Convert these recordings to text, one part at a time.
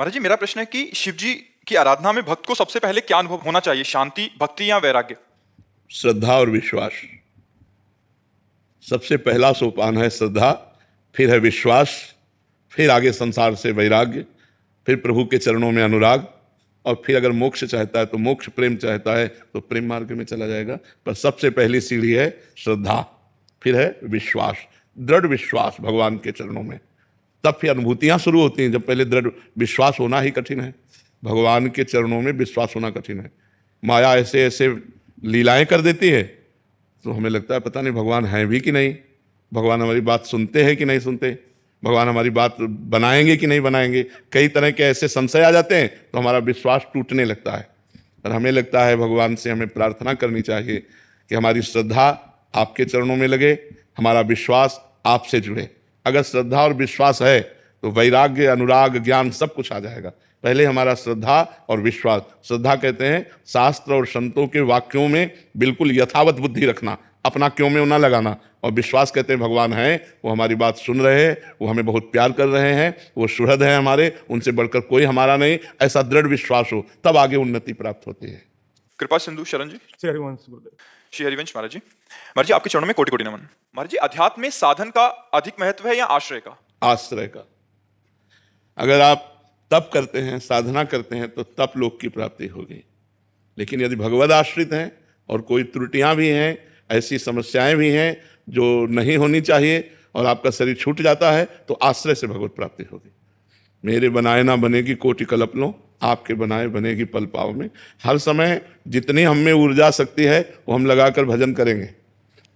महाराज जी, मेरा प्रश्न है कि शिव जी की आराधना में भक्त को सबसे पहले क्या अनुभव होना चाहिए, शांति, भक्ति या वैराग्य? श्रद्धा और विश्वास। सबसे पहला सोपान है श्रद्धा, फिर है विश्वास, फिर आगे संसार से वैराग्य, फिर प्रभु के चरणों में अनुराग, और फिर अगर मोक्ष चाहता है तो मोक्ष, प्रेम चाहता है तो प्रेम मार्ग में चला जाएगा। पर सबसे पहली सीढ़ी है श्रद्धा, फिर है विश्वास, दृढ़ विश्वास भगवान के चरणों में। तब फिर अनुभूतियां शुरू होती हैं। जब पहले दृढ़ विश्वास होना ही कठिन है, भगवान के चरणों में विश्वास होना कठिन है। माया ऐसे ऐसे लीलाएं कर देती है तो हमें लगता है पता नहीं भगवान हैं भी कि नहीं, भगवान हमारी बात सुनते हैं कि नहीं सुनते, भगवान हमारी बात बनाएंगे कि नहीं बनाएंगे। कई तरह के ऐसे संशय आ जाते हैं तो हमारा विश्वास टूटने लगता है। और हमें लगता है भगवान से हमें प्रार्थना करनी चाहिए कि हमारी श्रद्धा आपके चरणों में लगे, हमारा विश्वास आपसे जुड़े। अगर श्रद्धा और विश्वास है तो वैराग्य, अनुराग, ज्ञान सब कुछ आ जाएगा। पहले हमारा श्रद्धा और विश्वास। श्रद्धा कहते हैं शास्त्र और संतों के वाक्यों में बिल्कुल यथावत बुद्धि रखना, अपना क्यों में ना लगाना। और विश्वास कहते हैं भगवान हैं, वो हमारी बात सुन रहे हैं, वो हमें बहुत प्यार कर रहे हैं, वो सुहृद हैं हमारे, उनसे बढ़कर कोई हमारा नहीं। ऐसा दृढ़ विश्वास हो तब आगे उन्नति प्राप्त होती है। कृपा सिंधु शरण जी। श्री हरिवंश गुरुदेव। श्री हरिवंश महाराज जी। महाराज जी, आपके चरणों में कोटि कोटि नमन। महाराज जी, अध्यात्म में साधन का अधिक महत्व है या आश्रय का? आश्रय का। अगर आप तप करते हैं, साधना करते हैं तो तप लोक की प्राप्ति होगी। लेकिन यदि भगवद आश्रित हैं और कोई त्रुटियां भी हैं, ऐसी समस्याएं भी हैं जो नहीं होनी चाहिए, और आपका शरीर छूट जाता है तो आश्रय से भगवत प्राप्ति होगी। मेरे बनाए ना बनेगी कोटि कल्पनो, आपके बनाए बनेगी पल पाव में। हर समय जितनी हम में ऊर्जा शक्ति है वो हम लगाकर भजन करेंगे,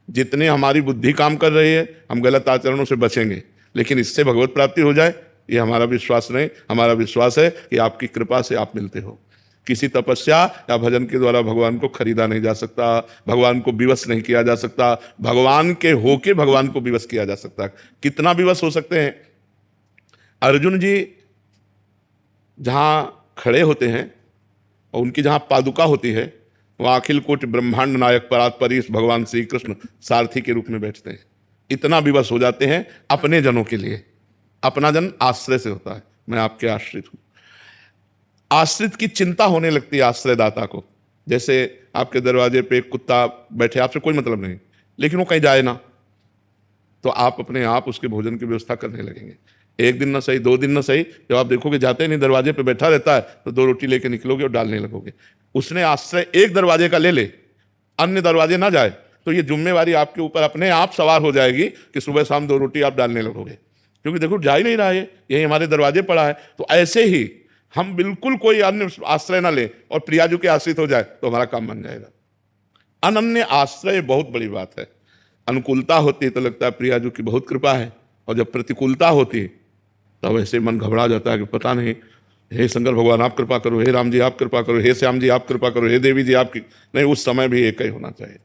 जितनी हमारी बुद्धि काम कर रही है हम गलत आचरणों से बचेंगे। लेकिन इससे भगवत प्राप्ति हो जाए ये हमारा विश्वास नहीं। हमारा विश्वास है कि आपकी कृपा से आप मिलते हो। किसी तपस्या या भजन के द्वारा भगवान को खरीदा नहीं जा सकता, भगवान को विवश नहीं किया जा सकता, भगवान के होके भगवान को विवश किया जा सकता। कितना विवश हो सकते हैं? अर्जुन जी जहाँ खड़े होते हैं और उनकी जहाँ पादुका होती है वहाँ अखिल कोटि ब्रह्मांड नायक परात्परीश भगवान श्री कृष्ण सारथी के रूप में बैठते हैं। इतना विवश हो जाते हैं अपने जनों के लिए। अपना जन आश्रय से होता है, मैं आपके आश्रित हूँ। आश्रित की चिंता होने लगती है आश्रयदाता को। जैसे आपके दरवाजे पे एक कुत्ता बैठे, आपसे कोई मतलब नहीं, लेकिन वो कहीं जाए ना, तो आप अपने आप उसके भोजन की व्यवस्था करने लगेंगे। एक दिन ना सही, 2 दिन ना सही, जब आप देखोगे जाते नहीं, दरवाजे पे बैठा रहता है, तो 2 रोटी लेके निकलोगे और डालने लगोगे। उसने आश्रय एक दरवाजे का ले ले, अन्य दरवाजे ना जाए, तो ये जिम्मेवारी आपके ऊपर अपने आप सवार हो जाएगी कि सुबह शाम 2 रोटी आप डालने लगोगे, क्योंकि देखो जा ही नहीं रहा है, यही हमारे दरवाजे पड़ा है। तो ऐसे ही हम बिल्कुल कोई अन्य आश्रय ना लें और प्रियाजू के आश्रित हो जाए तो हमारा काम बन जाएगा। अनन्य आश्रय बहुत बड़ी बात है। अनुकूलता होती है तो लगता है प्रियाजू की बहुत कृपा है, और जब प्रतिकूलता होती है तब ऐसे मन घबरा जाता है कि पता नहीं, हे शंकर भगवान आप कृपा करो, हे राम जी आप कृपा करो, हे श्याम जी आप कृपा करो, हे देवी जी आपकी नहीं। उस समय भी एक ही होना चाहिए।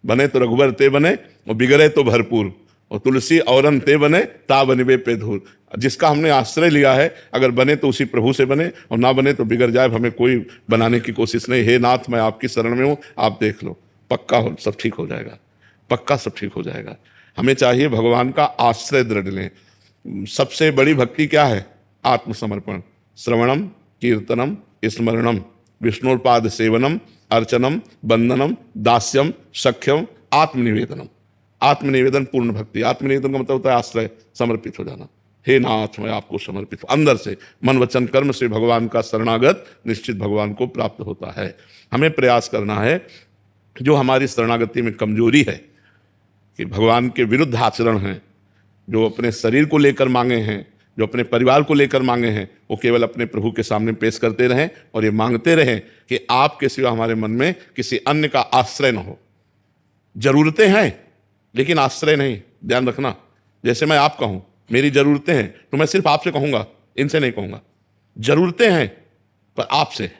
बने तो रघुबर ते बने और बिगड़े तो भरपूर, और तुलसी औरन ते बने ता बनिबे पे धूल। जिसका हमने आश्रय लिया है अगर बने तो उसी प्रभु से बने, और ना बने तो बिगड़ जाए, हमें कोई बनाने की कोशिश नहीं। हे नाथ मैं आपकी शरण में हूँ, आप देख लो, पक्का हो सब ठीक हो जाएगा, पक्का सब ठीक हो जाएगा। हमें चाहिए भगवान का आश्रय दृढ़ लें। सबसे बड़ी भक्ति क्या है? आत्मसमर्पण। श्रवणम कीर्तनम स्मरणम विष्णुपाद सेवनम अर्चनम बंदनम दास्यम सख्यम आत्मनिवेदनम। आत्मनिवेदन पूर्ण भक्ति। आत्मनिवेदन का मतलब होता है आश्रय, समर्पित हो जाना। हे नाथ मैं आपको समर्पित हूं। अंदर से मन वचन कर्म से भगवान का शरणागत निश्चित भगवान को प्राप्त होता है। हमें प्रयास करना है जो हमारी शरणागति में कमजोरी है, कि भगवान के विरुद्ध आचरण है, जो अपने शरीर को लेकर मांगे हैं, जो अपने परिवार को लेकर मांगे हैं, वो केवल अपने प्रभु के सामने पेश करते रहें और ये मांगते रहें कि आपके सिवा हमारे मन में किसी अन्य का आश्रय न हो। जरूरतें हैं लेकिन आश्रय नहीं, ध्यान रखना। जैसे मैं आपका हूं, मेरी जरूरतें हैं तो मैं सिर्फ आपसे कहूंगा, इनसे नहीं कहूंगा। जरूरतें हैं पर आपसे।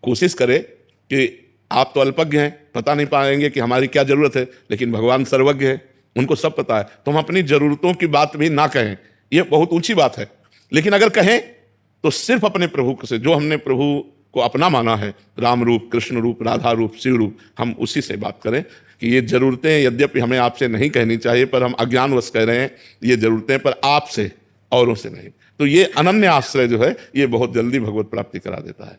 कोशिश करें कि आप तो अल्पज्ञ हैं, पता नहीं पाएंगे कि हमारी क्या जरूरत है, लेकिन भगवान सर्वज्ञ है, उनको सब पता है। तो हम अपनी जरूरतों की बात भी ना कहें, ये बहुत ऊंची बात है। लेकिन अगर कहें तो सिर्फ अपने प्रभु से, जो हमने प्रभु को अपना माना है, राम रूप, कृष्ण रूप, राधा रूप, शिव रूप, हम उसी से बात करें कि ये जरूरतें यद्यपि हमें आपसे नहीं कहनी चाहिए, पर हम अज्ञानवश कह रहे हैं ये जरूरतें, पर आपसे, औरों से नहीं। तो ये अनन्य आश्रय जो है ये बहुत जल्दी भगवत प्राप्ति करा देता है।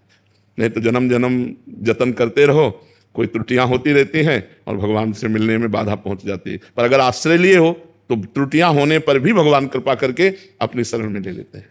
नहीं तो जन्म जन्म जतन करते रहो, कोई त्रुटियां होती रहती हैं और भगवान से मिलने में बाधा पहुंच जाती है। पर अगर आश्रय लिए हो तो त्रुटियां होने पर भी भगवान कृपा करके अपनी शरण में ले लेते हैं।